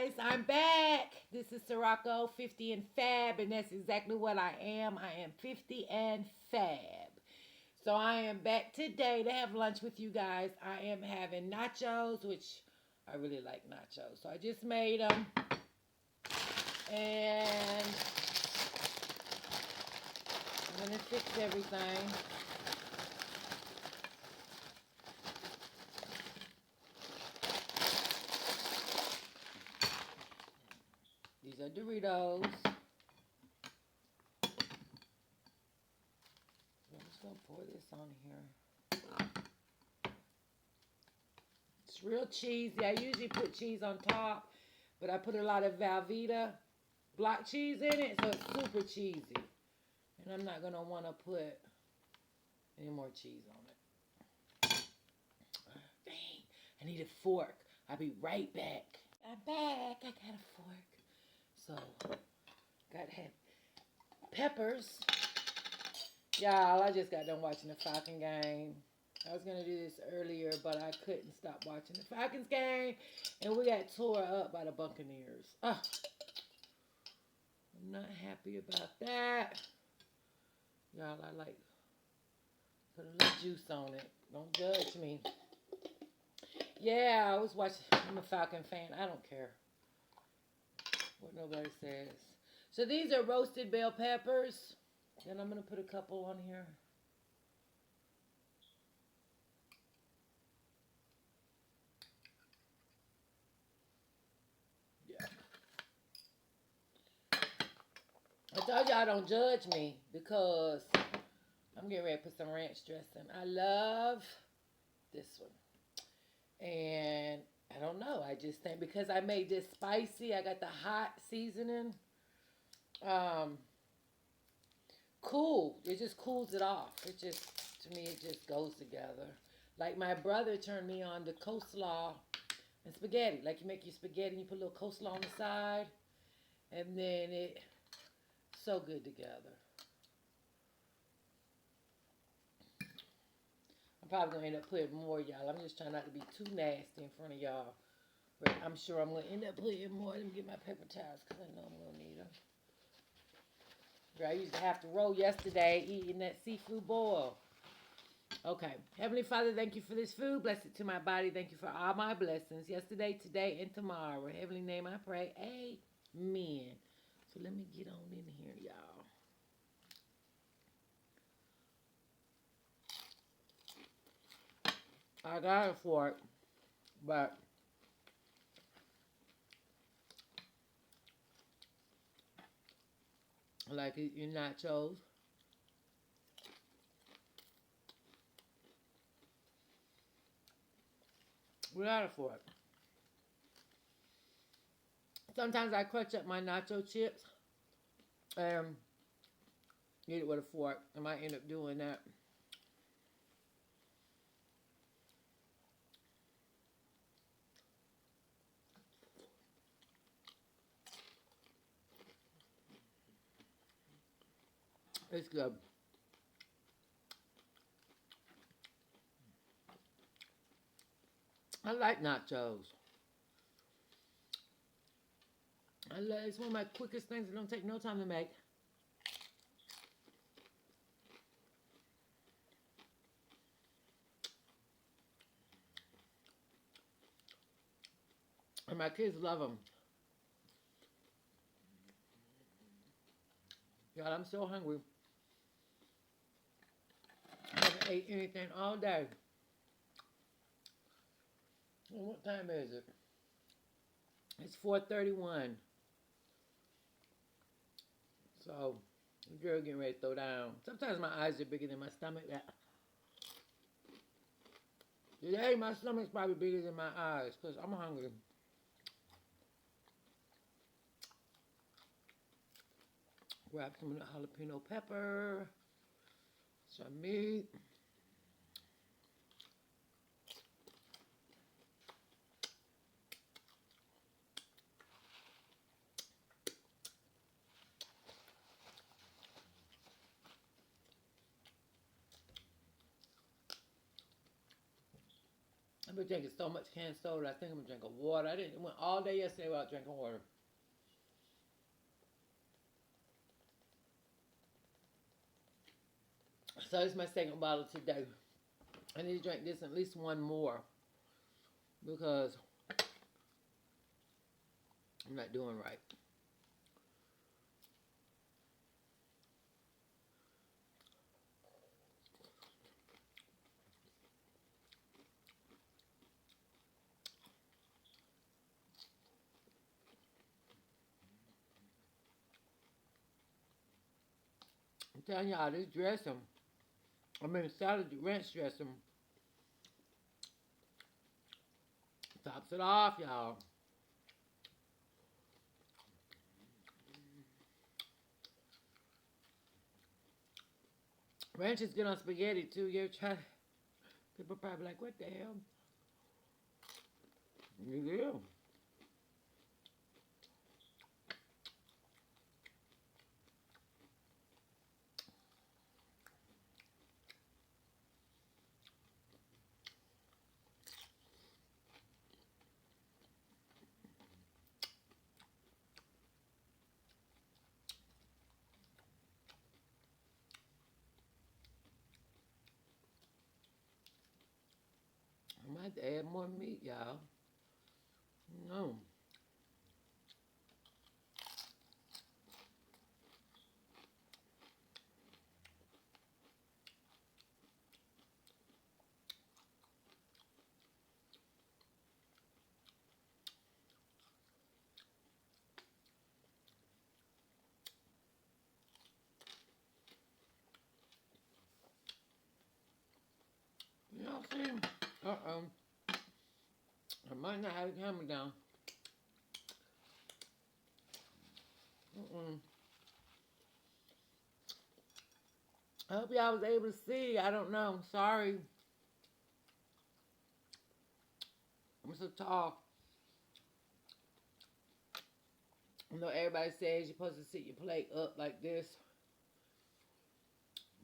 guys, I'm back. This is Sirocco, 50 and Fab, and that's exactly what I am. I am 50 and Fab. So I am back today to have lunch with you guys. I am having nachos, which I really like nachos. So I just made them, and I'm going to fix everything. These are Doritos. I'm just going to pour this on here. It's real cheesy. I usually put cheese on top, but I put a lot of Velveeta block cheese in it, so it's super cheesy. And I'm not going to want to put any more cheese on it. Dang, I need a fork. I'll be right back. I'm back. I got a fork. So, got to have peppers. Y'all, I just got done watching the Falcon game. I was going to do this earlier, but I couldn't stop watching the Falcons game. And we got tore up by the Buccaneers. I'm not happy about that. Y'all, I like put a little juice on it. Don't judge me. Yeah, I was watching. I'm a Falcon fan. I don't care what nobody says. So these are roasted bell peppers. And I'm going to put a couple on here. Yeah. I told y'all don't judge me because I'm getting ready to put some ranch dressing. I love this one. And I don't know. I just think because I made this spicy, I got the hot seasoning. Um, cool. It just cools it off. It just, to me, it just goes together. Like my brother turned me on to coleslaw and spaghetti. Like you make your spaghetti and you put a little coleslaw on the side. And then it, so good together. I'm probably going to end up putting more, y'all. I'm just trying not to be too nasty in front of y'all. But I'm sure I'm going to end up putting more. Let me get my paper towels because I know I'm going to need them. I used to have to roll yesterday eating that seafood boil. Okay. Heavenly Father, thank you for this food. Bless it to my body. Thank you for all my blessings. Yesterday, today, and tomorrow. In Heavenly name I pray. Amen. So let me get on in here, y'all. I got a fork, but I like eating nachos. Without a fork. Sometimes I crunch up my nacho chips and eat it with a fork. I might end up doing that. It's good. I like nachos. It's one of my quickest things that don't take no time to make. And my kids love them. God, I'm so hungry. I haven't ate anything all day. And what time is it? It's 4:31. So, the girl getting ready to throw down. Sometimes my eyes are bigger than my stomach. Today, my stomach's probably bigger than my eyes because I'm hungry. Grab some of the jalapeno pepper, some meat. I've been drinking so much canned soda. I think I'm drinking water. I didn't went all day yesterday without drinking water. So it's my second bottle today. I need to drink this at least one more because I'm not doing right. I'm telling y'all, this dressing, salad ranch dressing, tops it off, y'all. Ranch is good on spaghetti too. You ever try? People probably like, what the hell? Yeah. I might have to add more meat, y'all. No. You know what I'm saying? Uh-oh. I might not have the camera down. Mm-mm. I hope y'all was able to see. I don't know. I'm sorry. I'm so tall. You know, everybody says you're supposed to sit your plate up like this.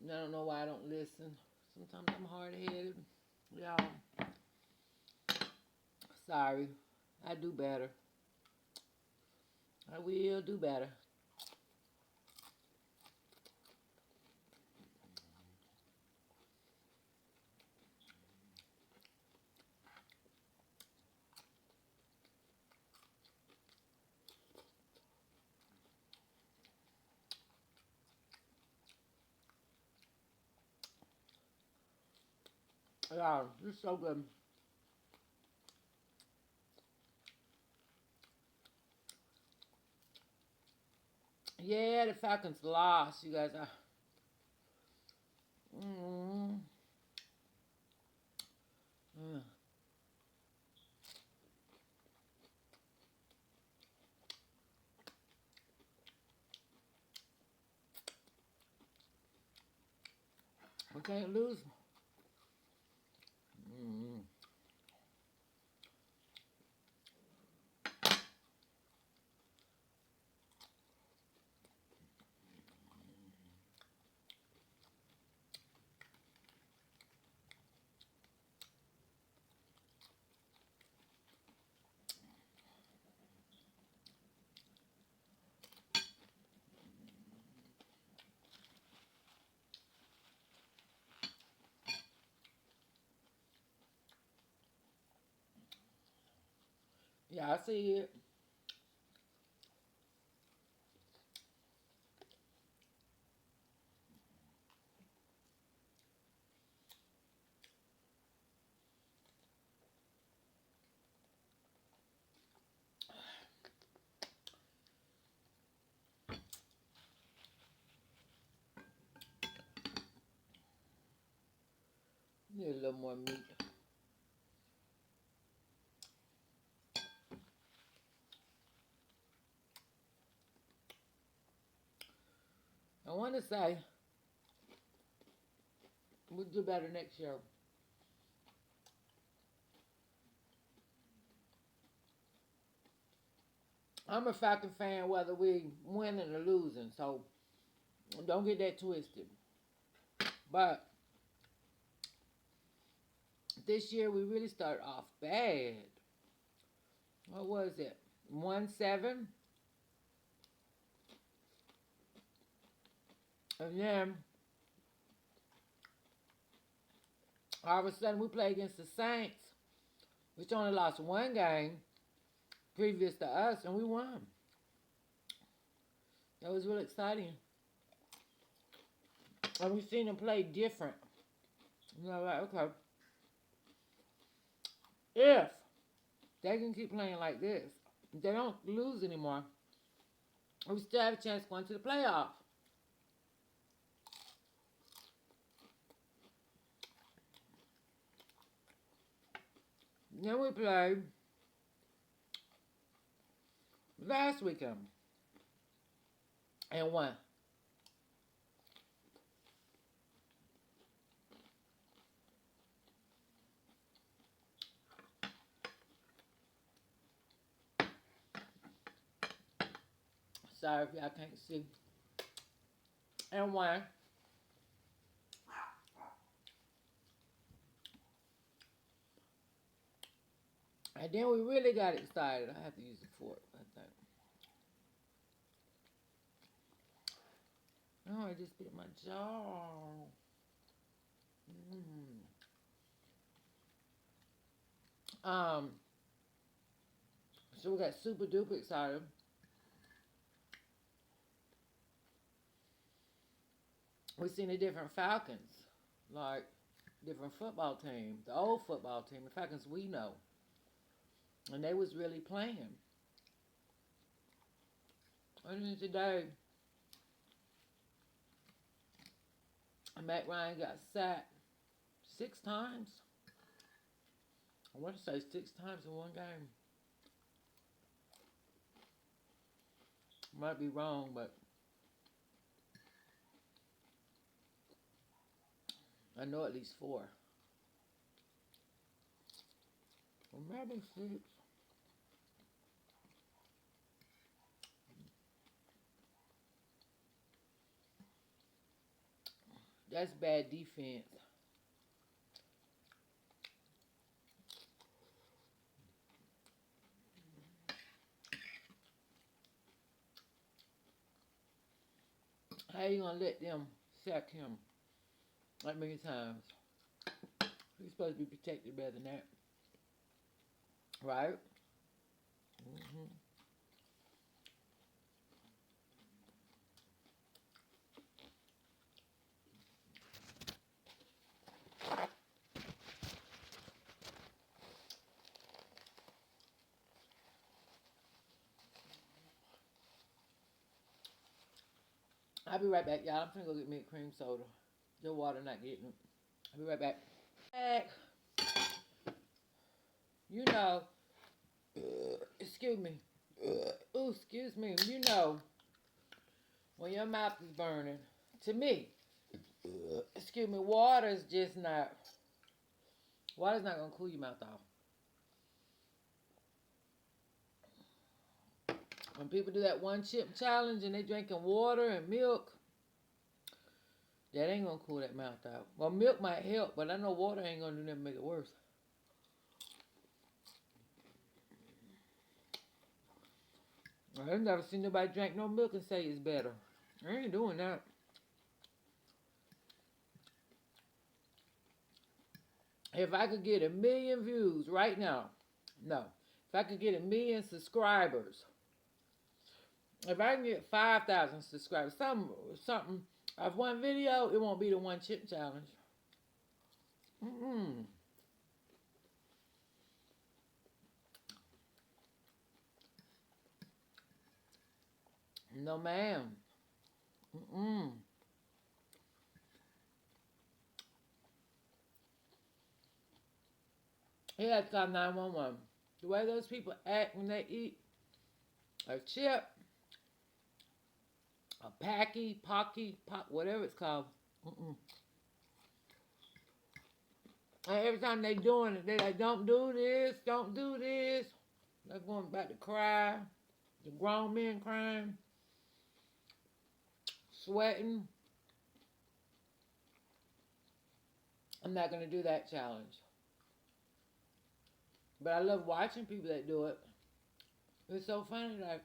And I don't know why I don't listen. Sometimes I'm hard-headed. Y'all, sorry. I do better. I will do better. Y'all, this is so good. Yeah, the Falcons lost. You guys are. Mm, mm. We can't lose. Mm. Yeah, I see it. Need a little more meat. I want to say we'll do better next year. I'm a Falcon fan whether we winning or losing, so don't get that twisted. But This year we really started off bad. What was it? 1-7. And then all of a sudden we play against the Saints, which only lost one game previous to us, and we won. That was really exciting. And we've seen them play different. You know, like, okay, if they can keep playing like this, if they don't lose anymore, we still have a chance going to the playoffs. Then we played last weekend and won. Sorry if y'all can't see. And won. And then we really got excited. I have to use a fork, I think. Oh, I just bit my jaw. So we got super duper excited. We seen the different Falcons, like different football team, the old football team, the Falcons we know. And they was really playing. And then today, Matt Ryan got sacked 6 times. I want to say 6 times in one game. Might be wrong, but I know at least 4. Or maybe 6. That's bad defense. How you gonna let them sack him that many times? He's supposed to be protected better than that. Right? I'll be right back, y'all. I'm finna go get me a cream soda. Your water not getting it. I'll be right back. You know, excuse me. Ooh, excuse me. You know, when your mouth is burning, to me, excuse me, water's not gonna cool your mouth off. When people do that 1 chip challenge and they drinking water and milk, that ain't gonna cool that mouth out. Well, milk might help, but I know water ain't gonna do nothing to make it worse. I've never seen nobody drink no milk and say it's better. I ain't doing that. If I could get 1 million views right now, no. If I could get 1 million subscribers, if I can get 5,000 subscribers, something of one video, it won't be the 1 chip challenge. No, ma'am. He had to call 911. The way those people act when they eat a chip, a pocky, whatever it's called. And every time they doing it, they like, don't do this, don't do this. They're going back to cry. The grown men crying, sweating. I'm not going to do that challenge. But I love watching people that do it. It's so funny, like,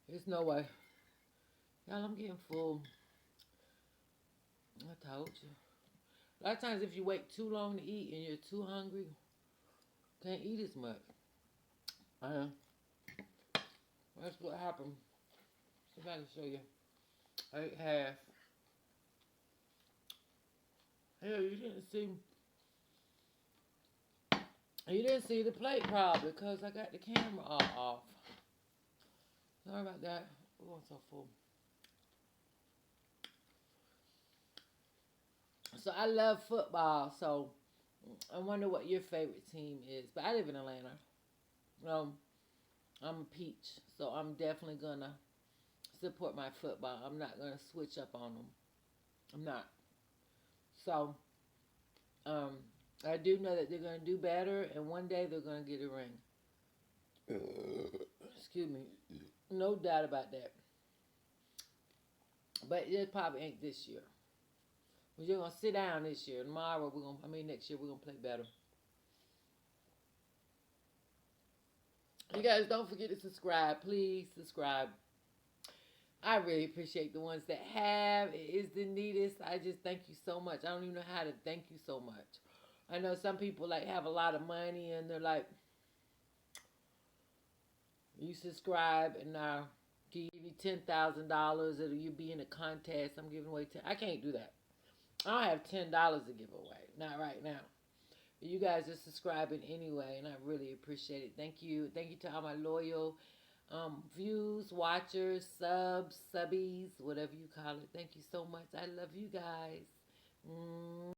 there's no way. Y'all, I'm getting full. I told you. A lot of times, if you wait too long to eat and you're too hungry, can't eat as much. Uh, that's what happened. See if I can show you. I ate half. Hell, you didn't see the plate probably because I got the camera all off. Sorry about that. Oh, I'm so full. So I love football. So I wonder what your favorite team is. But I live in Atlanta. Um, I'm a peach, so I'm definitely gonna support my football. I'm not gonna switch up on them. I'm not. So um, I do know that they're gonna do better, and one day they're gonna get a ring. Excuse me. No doubt about that. But it probably ain't this year. We're just gonna sit down this year. Tomorrow we're gonna. I mean next year we're gonna play better. You guys don't forget to subscribe. Please subscribe. I really appreciate the ones that have. It is the neatest. I just thank you so much. I don't even know how to thank you so much. I know some people like have a lot of money and they're like, you subscribe and now give you $10,000 or you be in a contest. I'm giving away 10. I can't do that. I don't have $10 to give away. Not right now. But you guys are subscribing anyway, and I really appreciate it. Thank you. Thank you to all my loyal views, watchers, subs, subbies, whatever you call it. Thank you so much. I love you guys.